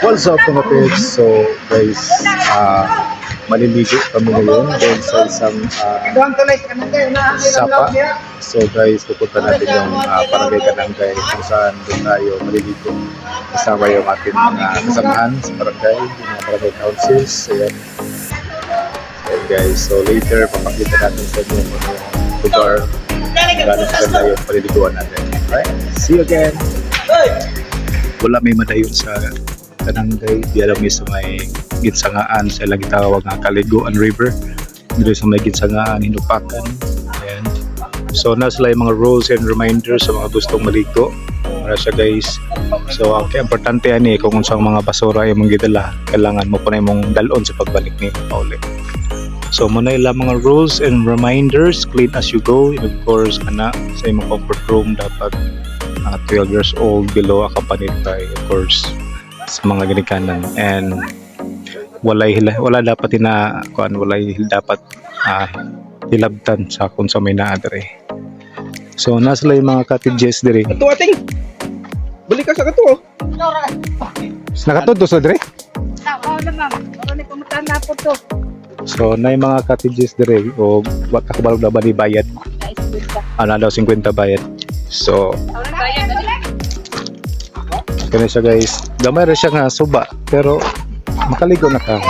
What's up mga peeps? So guys, maliligo kami ngayon dahil sa isang sapa. So guys, pupunta natin yung Barangay Kanangay kung saan doon tayo maliligo. Kasama yung ating mga kasamahan sa barangay, yung mga barangay councils. Ayan. Ayan guys, so later papakita natin sa inyo yung lugar gano'n ganda yung paliliguan natin. Alright, see you again! Wala may madayon sa Kanangay, di alam sa may Ginsangaan, sa lagi tawag nga Kaliguan River. Dito sa may Ginsangaan, Hinupakan. Ayan. So nasa yung mga rules and reminders sa mga gustong maligo. Para siya guys. So ang importante yan kung unsang mga basura yung mga gidala, kailangan mo po na yung dalon sa pagbalik ni paulit. So muna yung mga rules and reminders, clean as you go. And of course, kana sa imong comfort room dapat 12 years old below accompanied by, of course, sa mga ginikanan. And wala dapat dapat hilabtan sa kung sa may naadre. So nasa yung mga cottages dire. Ato ating. Balik ka sa kato. Nakatod sa dire? Oo naman. Marami pumunta na po to. So na yung mga cottages dire o wag kabalog na ba ni bayad? Ano daw 50 bayad. So kaya siya guys, gamay rin siya nga suba, pero makaligo na ka,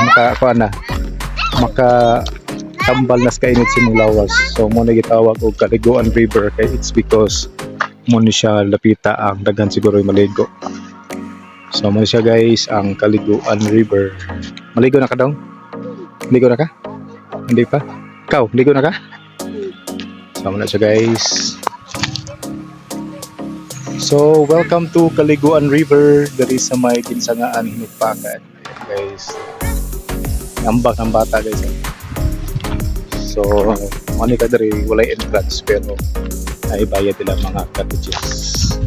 makatambal na sa kainit sa mong lawas. So muna gitawag og Kaliguan River kay it's because muna siya lapita ang daghan siguro yung maligo. So muna siya guys ang Kaliguan River. Maligo na ka daw? Maligo na ka? Hindi pa? Ikaw, maligo na ka? So muna siya guys. So, welcome to Kaliguan River. Dari sa may Ginsangaan, Hinupakan. Guys, ambak ng bata guys. So, mani ka dari, walay entrance pero ay bayad nila mga cottages.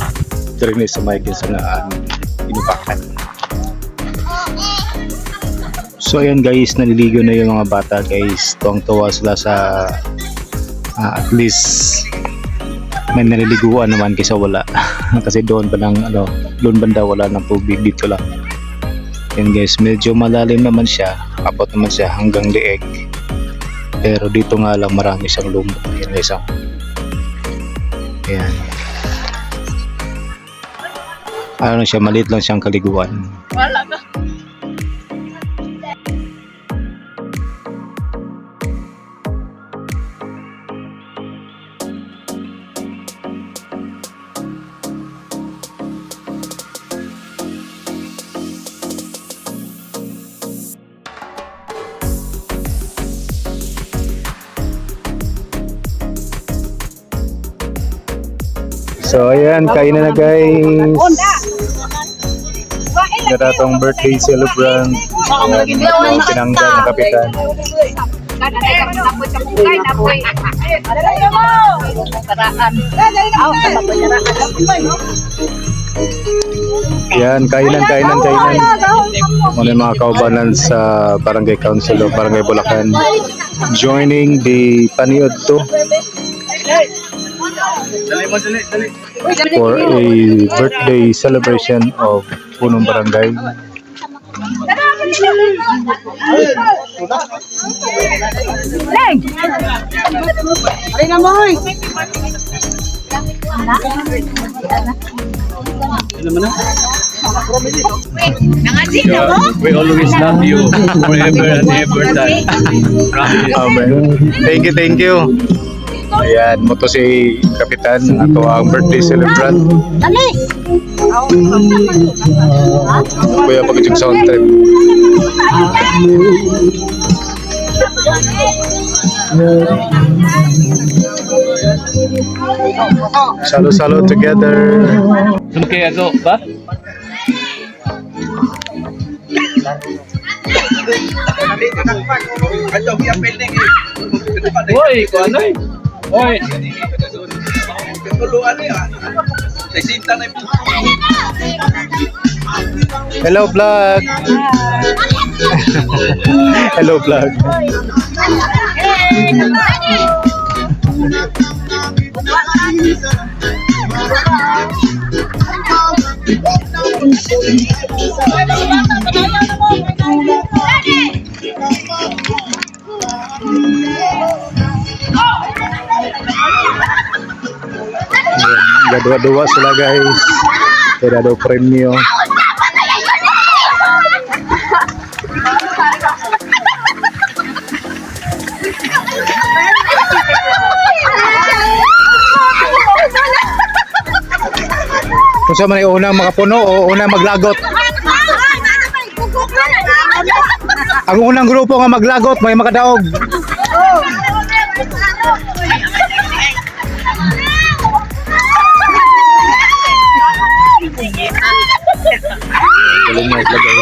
Dari sa may Ginsangaan, Hinupakan. So, ayan guys, naliligo na yung mga bata guys. Tuwang-tuwa sila sa at least may naliliguan naman kaysa wala. Kasi doon banda wala ng tubig, dito lang. Yan guys, medyo malalim naman siya, abot naman siya hanggang leeg, pero dito nga lang marami siyang lumot. Yan guys, yan, ano siya, maliit lang siyang kaliguan. Wala ka. So ayan, kain na guys. Daratong birthday celebrant ang tinanggal ng kapitan. Yan, kainan. Muna mga kaubanan sa Barangay Council o Barangay Bulacan joining the Paniodto for a birthday celebration of punong barangay. We always love you forever and ever. Thank you. Ayan, mo to si Kapitan, ato ang birthday celebrant. Kuya pag-jig sound trip. Salo together. Okay, ato ba? Hoy, kuan ay. Hoy. Hello vlog. Hello vlog. Dua-dua sila guys. Tidak ada premyo. Kung sa man unang makapuno o unang maglagot. Ang unang grupo nga maglagot may makadaog. Galing mo itlagay.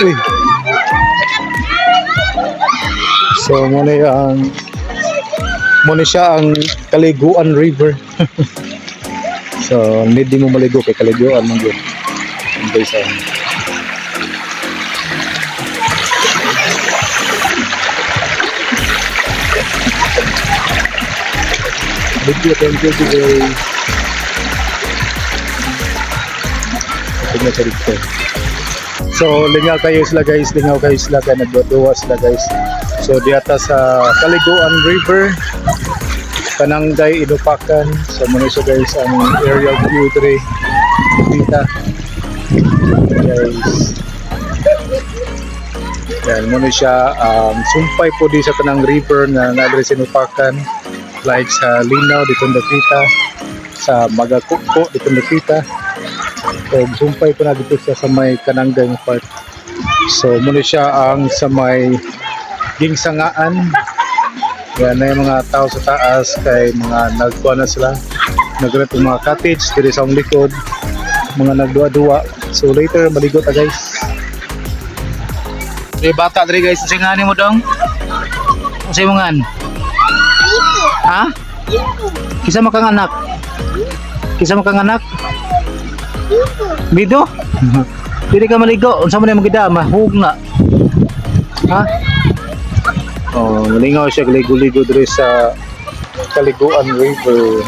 Uy. So muna siya ang Kaliguan River. So hindi mo maligo kay Kaliguan mo yun. Hindi sa thank you guys. Tingnan sa dito. So lingaw kayo sila guys, kaya nagduwa sila guys. So diata sa Kaliguan River, Tanangay, Inupakan. So muna siya guys ang aerial view dre dita guys. Yan muna siya sumpay po di sa Tanang River na nadre sa Inupakan, like sa Linaw dito nakita, sa Magakuko dito nakita. So sumpay po na dito siya sa may Kanangay part. So muna siya ang sa may Gingsangaan. Yan na yung mga tao sa taas kay mga nagkuha na sila. Nagkaroon yung mga cottage dito sa likod. Mga nagduwa-duwa. So later maligo ta guys. Eh bata diri guys, singani mo dong. Unsay mo ngan? Ha? Kisa makang anak? Kisa makang anak? Bido? Dili ka maligo, unsa man imong gida, mahug na. Ha? Oh, malingaw siya ligo-ligo diri sa Kaliguan River.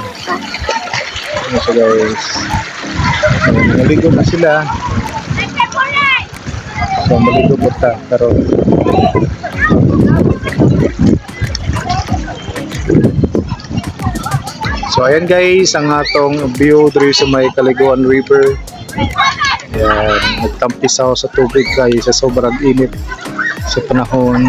Ano siya guys? Maligo na sila. So maligo po ta karon. So ayan guys, ang atong view diri sa may Kaliguan River. Ayan, nagtampisaw sa tubig kay sa sobrang init sa panahon.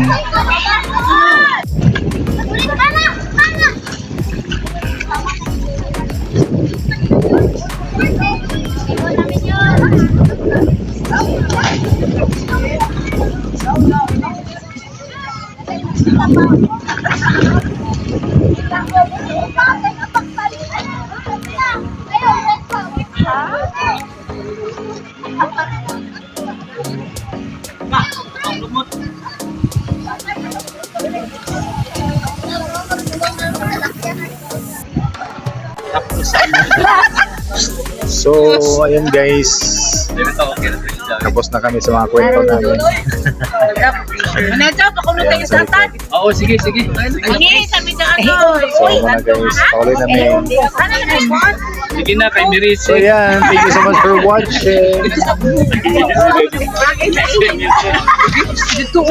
So, ayan guys. Tapos na kami sa mga kwento namin. Manager, ako na tayo sa atan. Oo, sige. Ini, sabi na ano. So, muna guys. Paulit namin. Sige na, kay Miris. So, ayan. Thank you so much for watching. Dito.